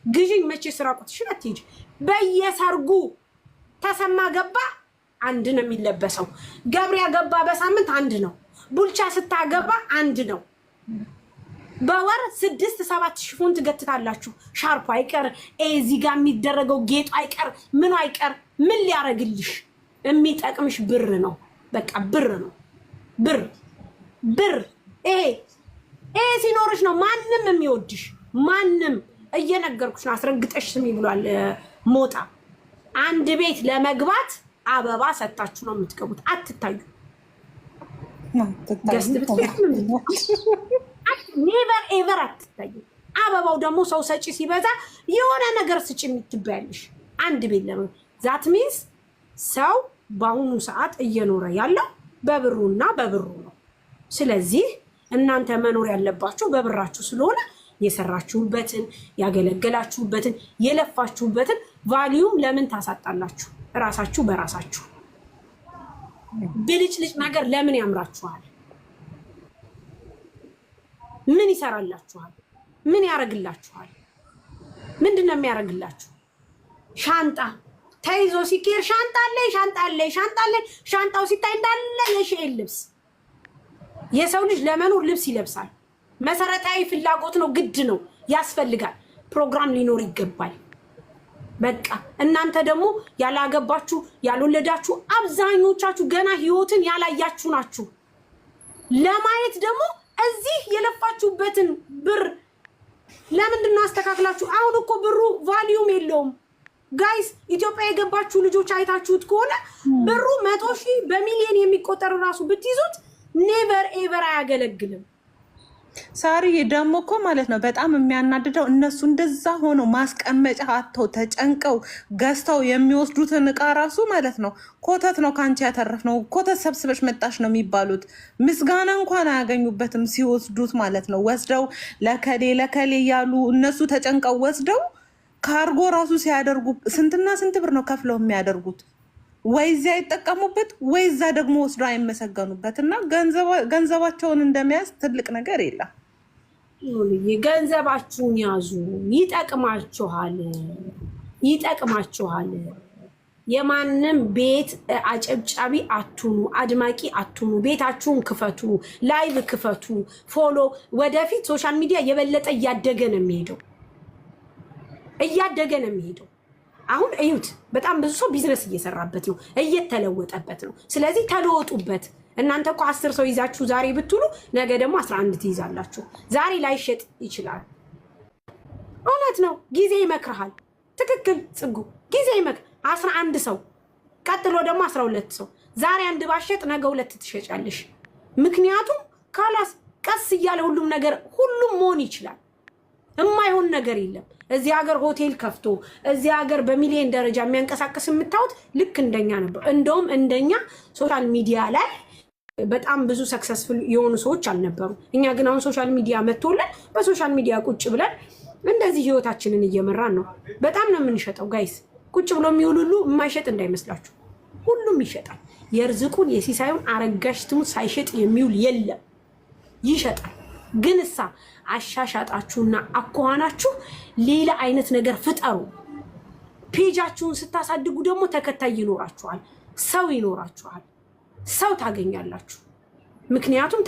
ግዢኝ መቼ ስራ ቁጥሽን አትይጂ። በየሰርጉ ተሰማ ገባ አንድ ነው የሚለበሰው። ገብሪያ ገባ በሳምንት አንድ ነው። ቡልቻ ስታገባ አንድ ነው። በወር 6-7 ሽፎን ትገትታላችሁ። ሻርፕ አይቀር እዚህ ጋር የሚደረገው ጌጡ አይቀር ምን አይቀር ምን ሊያረግልሽ የሚጠቅምሽ ብር ነው። በቃ ብር ነው። ብር ይሄ ሲኖርሽ ነው ማንም የሚወድሽ። ማንም እየነገርኩሽ ነው። አስረግጠሽ ስሚ ብሏል ሞጣ። አንድ ቤት ለመግባት አበባ ሰጣችሁ ነው የምትገቡት። አትታዩ ገስት ብትገቡ ኔቨር ኤቨር አትታዩ። አበባው ደግሞ ሰው ሰጪ ሲበዛ የሆነ ነገር ስጪ የምትባያለሽ። አንድ ቤት ለመግባት ዛት ሚንስ ሰው በአሁኑ ሰዓት እየኖረ ያለው በብሩና በብሩ ነው። ስለዚህ እናንተ መኖር ያለባችሁ በብራችሁ ስለሆነ የሰራችሁበትን ያገለገላችሁበትን የለፋችሁበትን ቫልዩም ለምን ታሳጣላችሁ? ራሳችሁ በራሳችሁ ብልጭልጭ ነገር ለምን ያምራችኋል? ምን ይሰራላችኋል? ምን ያረግላችኋል? ምንድነው የሚያረግላችሁ? ሻንጣ ተይዞ ሲኬር ሻንጣ አለ። ሻንጣው ሲታይ እንዳለ የሺኤል ልብስ። የሰው ልጅ ለመኖር ልብስ ይለብሳል። መሰረታዊ ፍላጎት ነው፣ ግድ ነው፣ ያስፈልጋል። ፕሮግራም ሊኖር ይገባል። በቃ እናንተ ደግሞ ያላገባችሁ ያልወለዳችሁ አብዛኞቻችሁ ገና ህይወትን ያላያችሁ ናችሁ። ለማየት ደግሞ እዚህ የለፋችሁበትን ብር ለምንድን ነው አስተካክላችሁ? አሁን እኮ ብሩ ቫልዩም የለውም ጋይስ። ኢትዮጵያ የገባችሁ ልጆች አይታችሁት ከሆነ ብሩ 100,000 በሚሊዮን የሚቆጠር ራሱ ብትይዙት ኔቨር ኤቨር አያገለግልም። ሳሪዬ ደግሞ እኮ ማለት ነው በጣም የሚያናድደው እነሱ እንደዛ ሆነው ማስቀመጫ አጥተው ተጨንቀው ገዝተው የሚወስዱትን እቃ ራሱ ማለት ነው ኮተት ነው ከአንቺ ያተረፍነው ኮተት ሰብስበሽ መጣሽ ነው የሚባሉት። ምስጋና እንኳን አያገኙበትም ሲወስዱት ማለት ነው። ወስደው ለከሌ እያሉ እነሱ ተጨንቀው ወስደው ካርጎ ራሱ ሲያደርጉ ስንትና ስንት ብር ነው ከፍለው የሚያደርጉት? ወይ እዚያ ይጠቀሙበት ወይ እዛ ደግሞ ወስዶ አይመሰገኑበት። እና ገንዘባቸውን እንደሚያዝ ትልቅ ነገር የለም። ገንዘባችሁን ያዙ፣ ይጠቅማችኋል። የማንም ቤት አጨብጫቢ አትሁኑ፣ አድማቂ አትሁኑ። ቤታችሁን ክፈቱ፣ ላይቭ ክፈቱ፣ ፎሎ። ወደፊት ሶሻል ሚዲያ የበለጠ እያደገ ነው የሚሄደው። አሁን እዩት፣ በጣም ብዙ ሰው ቢዝነስ እየሰራበት ነው፣ እየተለወጠበት ነው። ስለዚህ ተለወጡበት። እናንተ እኮ 10 ሰው ይዛችሁ ዛሬ ብትሉ ነገ ደግሞ 11 ትይዛላችሁ። ዛሬ ላይሸጥ ይችላል። እውነት ነው። ጊዜ ይመክርሃል። ትክክል ጽጉ፣ ጊዜ ይመክር። 11 ሰው ቀጥሎ ደግሞ 12 ሰው። ዛሬ አንድ ባሸጥ ነገ 2 ትሸጫለሽ። ምክንያቱም ካላስ ቀስ እያለ ሁሉም መሆን ይችላል። የማይሆን ነገር የለም። እዚህ ሀገር ሆቴል ከፍቶ እዚህ ሀገር በሚሊዮን ደረጃ የሚያንቀሳቀስ የምታዩት ልክ እንደኛ ነበር። እንደውም እንደኛ ሶሻል ሚዲያ ላይ በጣም ብዙ ሰክሰስፉል የሆኑ ሰዎች አልነበሩ። እኛ ግን አሁን ሶሻል ሚዲያ መጥቶልን በሶሻል ሚዲያ ቁጭ ብለን እንደዚህ ህይወታችንን እየመራን ነው። በጣም ነው የምንሸጠው ጋይስ። ቁጭ ብሎ የሚውል ሁሉ የማይሸጥ እንዳይመስላችሁ፣ ሁሉም ይሸጣል። የርዝቁን የሲሳዩን አረጋሽ ትሙት ሳይሸጥ የሚውል የለም፣ ይሸጣል። ግን እሳ አሻሻጣችሁና አኳኋናችሁ ሌላ አይነት ነገር ፍጠሩ። ፔጃችሁን ስታሳድጉ ደግሞ ተከታይ ይኖራችኋል፣ ሰው ይኖራችኋል፣ ሰው ታገኛላችሁ። ምክንያቱም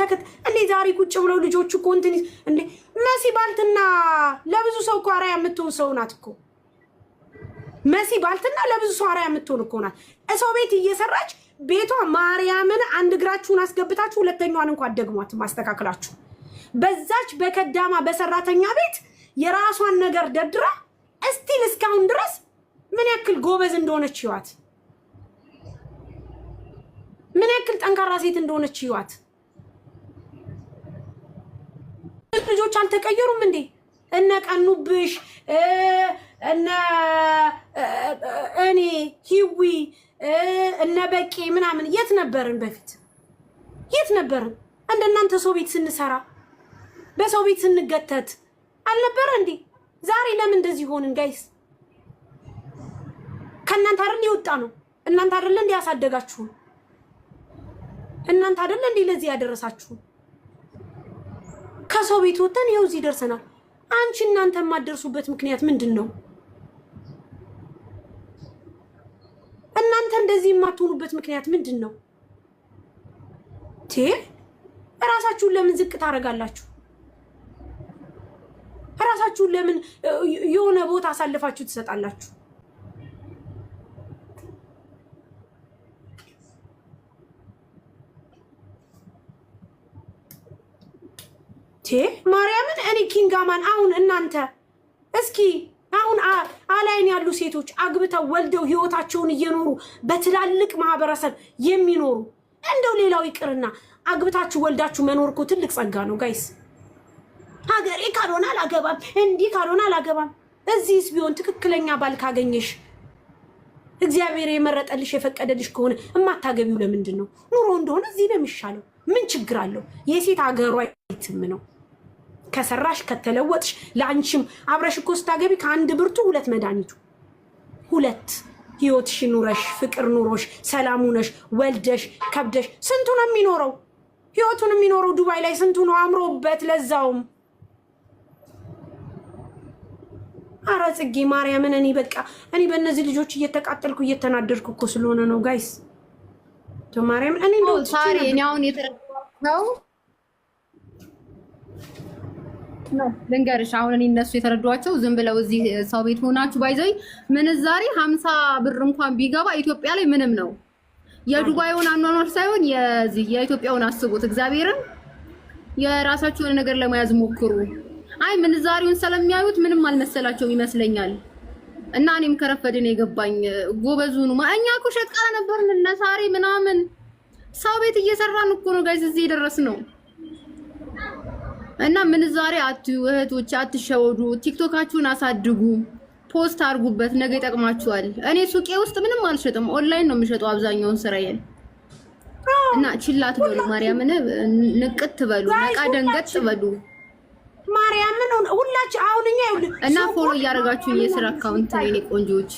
እንዴ ዛሬ ቁጭ ብለው ልጆቹ እኮ እንትን እንዴ መሲ ባልትና ለብዙ ሰው እኮ አርአያ የምትሆን ሰው ናት እኮ። መሲ ባልትና ለብዙ ሰው አርአያ የምትሆን እኮ ናት። ሰው ቤት እየሰራች ቤቷ ማርያምን አንድ እግራችሁን አስገብታችሁ ሁለተኛዋን እንኳን ደግሟት ማስተካከላችሁ በዛች በከዳማ በሰራተኛ ቤት የራሷን ነገር ደድራ እስቲል እስካሁን ድረስ ምን ያክል ጎበዝ እንደሆነች ይዋት፣ ምን ያክል ጠንካራ ሴት እንደሆነች ይዋት። ልጆች አልተቀየሩም እንዴ? እነ ቀኑብሽ እነ እኔ ሂዊ እነ በቄ ምናምን የት ነበርን? በፊት የት ነበርን? እንደናንተ ሰው ቤት ስንሰራ በሰው ቤት ስንገተት አልነበረ እንዴ? ዛሬ ለምን እንደዚህ ሆንን ጋይስ? ከእናንተ አይደል ይወጣ ነው? እናንተ አይደል እንዴ ያሳደጋችሁ? እናንተ አይደል እንዴ ለዚህ ያደረሳችሁ? ከሰው ቤት ወጥተን ይኸው እዚህ ደርሰናል። አንቺ እናንተ የማትደርሱበት ምክንያት ምንድነው? እናንተ እንደዚህ የማትሆኑበት ምክንያት ምንድነው? ራሳችሁን ለምን ዝቅ ታደርጋላችሁ? ራሳችሁን ለምን የሆነ ቦታ አሳልፋችሁ ትሰጣላችሁ? ማርያምን እኔ ኪንጋማን አሁን እናንተ እስኪ አሁን አላይን ያሉ ሴቶች አግብተው ወልደው ህይወታቸውን እየኖሩ በትላልቅ ማህበረሰብ የሚኖሩ እንደው ሌላው ይቅርና አግብታችሁ ወልዳችሁ መኖር እኮ ትልቅ ጸጋ ነው ጋይስ። ሀገሬ ካልሆነ አላገባም እንዲህ ካልሆነ አላገባም። እዚህስ ቢሆን ትክክለኛ ባል ካገኘሽ እግዚአብሔር የመረጠልሽ የፈቀደልሽ ከሆነ እማታገቢው ለምንድን ነው? ኑሮ እንደሆነ እዚህ ነው የሚሻለው። ምን ችግር አለው? የሴት ሀገሯ አይትም ነው። ከሰራሽ ከተለወጥሽ ለአንቺም አብረሽ እኮ ስታገቢ ከአንድ ብርቱ ሁለት መድኃኒቱ ሁለት ህይወትሽ ኑረሽ ፍቅር ኑሮሽ ሰላም ሆነሽ ወልደሽ ከብደሽ ስንቱ ነው የሚኖረው? ህይወቱን የሚኖረው ዱባይ ላይ ስንቱ ነው አምሮበት ለዛውም። አረ ጽጌ ማርያምን እኔ በቃ እኔ በእነዚህ ልጆች እየተቃጠልኩ እየተናደድኩ እኮ ስለሆነ ነው ጋይስ። ማርያም እኔ ነው ሳሪ እኔ አሁን የተረዳው ነው ልንገርሽ። አሁን እኔ እነሱ የተረዷቸው ዝም ብለው እዚህ ሰው ቤት ሆናችሁ ባይዘይ ምንዛሬ 50 ብር እንኳን ቢገባ ኢትዮጵያ ላይ ምንም ነው። የዱባይውን አኗኗር ሳይሆን የዚህ የኢትዮጵያውን አስቡት። እግዚአብሔርን የራሳችሁን ነገር ለመያዝ ሞክሩ። አይ ምንዛሬውን ስለሚያዩት ምንም አልመሰላቸውም ይመስለኛል። እና እኔም ከረፈድን የገባኝ ጎበዙኑ ማኛ እኮ ሸቃላ ነበርን እነ ሳሪ ምናምን ሰው ቤት እየሰራን እኮ ነው ጋይስ እዚህ የደረስነው። እና ምንዛሬ አትዩ እህቶች፣ አትሸወዱ። ቲክቶካችሁን አሳድጉ፣ ፖስት አድርጉበት፣ ነገ ይጠቅማችኋል። እኔ ሱቄ ውስጥ ምንም አልሸጥም፣ ኦንላይን ነው የምሸጠው አብዛኛውን ስራዬን። እና ችላት በሉ ማርያምን፣ ንቅት በሉ፣ ነቃ ደንገጥ በሉ ማርያምን። ሁላችሁ አሁንኛ እና ፎሎ እያደረጋችሁ የስራ አካውንት የኔ ቆንጆች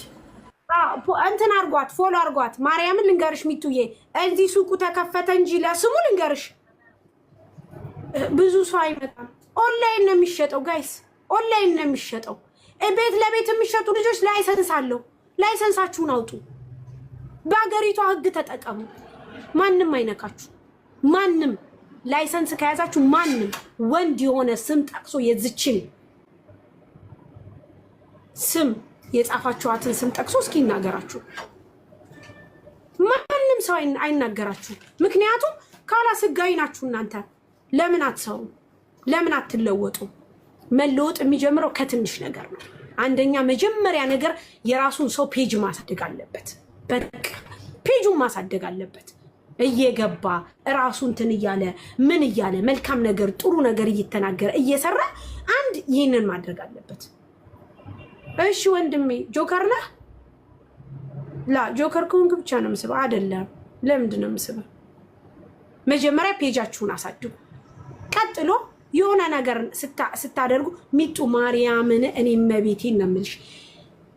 እንትን አርጓት፣ ፎሎ አርጓት። ማርያምን ልንገርሽ ሚቱዬ፣ እዚህ ሱቁ ተከፈተ እንጂ ለስሙ ልንገርሽ ብዙ ሰው አይመጣም። ኦንላይን ነው የሚሸጠው ጋይስ፣ ኦንላይን ነው የሚሸጠው። ቤት ለቤት የሚሸጡ ልጆች ላይሰንስ አለው። ላይሰንሳችሁን አውጡ። በአገሪቷ ህግ ተጠቀሙ። ማንም አይነካችሁ። ማንም ላይሰንስ ከያዛችሁ ማንም ወንድ የሆነ ስም ጠቅሶ የዝችን ስም የጻፋችኋትን ስም ጠቅሶ እስኪ ይናገራችሁ። ማንም ሰው አይናገራችሁ። ምክንያቱም ካላስ ህጋዊ ናችሁ እናንተ። ለምን አትሰሩ? ለምን አትለወጡ? መለወጥ የሚጀምረው ከትንሽ ነገር ነው። አንደኛ መጀመሪያ ነገር የራሱን ሰው ፔጅ ማሳደግ አለበት። በቃ ፔጁን ማሳደግ አለበት። እየገባ ራሱን እንትን እያለ ምን እያለ መልካም ነገር ጥሩ ነገር እየተናገረ እየሰራ አንድ ይህንን ማድረግ አለበት። እሺ ወንድሜ ጆከር ነህ? ላ ጆከር ከሆንክ ብቻ ነው የምስበው አይደለም። ለምንድን ነው የምስበው? መጀመሪያ ፔጃችሁን አሳድጉ። ቀጥሎ የሆነ ነገር ስታደርጉ ሚጡ ማርያምን እኔ መቤቴን ነው የምልሽ።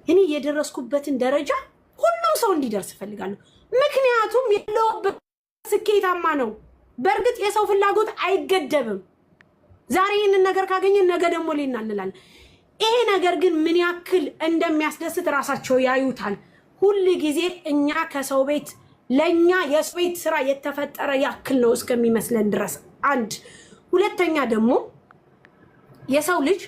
እኔ የደረስኩበትን ደረጃ ሁሉም ሰው እንዲደርስ እፈልጋለሁ። ምክንያቱም ያለውበት ስኬታማ ነው። በእርግጥ የሰው ፍላጎት አይገደብም። ዛሬ ይህንን ነገር ካገኘን ነገ ደግሞ ሌና እንላለን። ይሄ ነገር ግን ምን ያክል እንደሚያስደስት ራሳቸው ያዩታል። ሁል ጊዜ እኛ ከሰው ቤት ለኛ የሰው ቤት ስራ የተፈጠረ ያክል ነው እስከሚመስለን ድረስ አንድ። ሁለተኛ ደግሞ የሰው ልጅ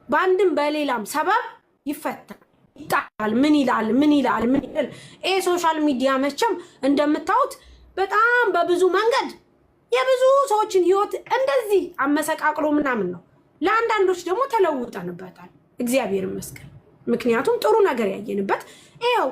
በአንድም በሌላም ሰበብ ይፈታል፣ ይጣላል። ምን ይላል ምን ይላል ምን ይላል። ይሄ ሶሻል ሚዲያ መቼም እንደምታዩት በጣም በብዙ መንገድ የብዙ ሰዎችን ህይወት እንደዚህ አመሰቃቅሎ ምናምን ነው። ለአንዳንዶች ደግሞ ተለውጠንበታል፣ እግዚአብሔር ይመስገን። ምክንያቱም ጥሩ ነገር ያየንበት ይኸው